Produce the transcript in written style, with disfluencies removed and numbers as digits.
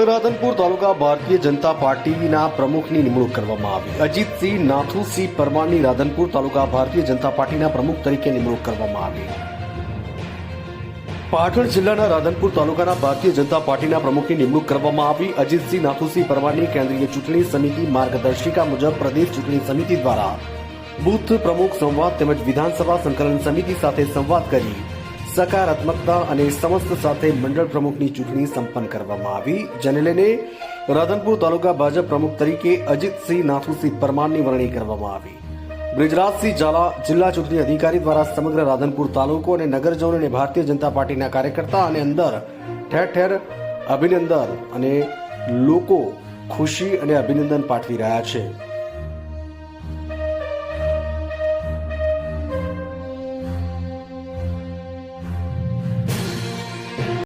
રાધનપુર તાલુકા ભારતીય જનતા પાર્ટીના પ્રમુખની નિમણૂક કરવામાં આવી। અજીતસિંહ નાથુસિંહ પરમારની રાધનપુર તાલુકા ભારતીય જનતા પાર્ટીના પ્રમુખ તરીકે નિમણૂક કરવામાં આવી। પાટણ જિલ્લાના રાધનપુર તાલુકાના ભારતીય જનતા પાર્ટીના પ્રમુખની નિમણૂક કરવામાં આવી। અજીતસિંહ નાથુસિંહ પરમારની કેન્દ્રીય ચૂંટણી સમિતિ માર્ગદર્શિકા મુજબ પ્રદેશ ચૂંટણી સમિતિ દ્વારા બૂથ પ્રમુખ સંવાદ તેમજ વિધાનસભા સંકલન સમિતિ સાથે સંવાદ કરી સકારાત્મકતા અને સમસ્ત સાથે મંડળ પ્રમુખની ચૂંટણી સંપન્ન કરવામાં આવી, જેને લઈને રાધનપુર તાલુકા ભાજપ પ્રમુખ તરીકે અજીતસિંહ નાથુસિંહ પરમારની વરણી કરવામાં આવી। બ્રિજરાજસિંહ ઝાલા જિલ્લા ચૂંટણી અધિકારી દ્વારા સમગ્ર રાધનપુર તાલુકો અને નગરજનોને ભારતીય જનતા પાર્ટીના કાર્યકર્તા અને અંદર ઠેર ઠેર અભિનંદન અને લોકો ખુશી અને અભિનંદન પાઠવી રહ્યા છે।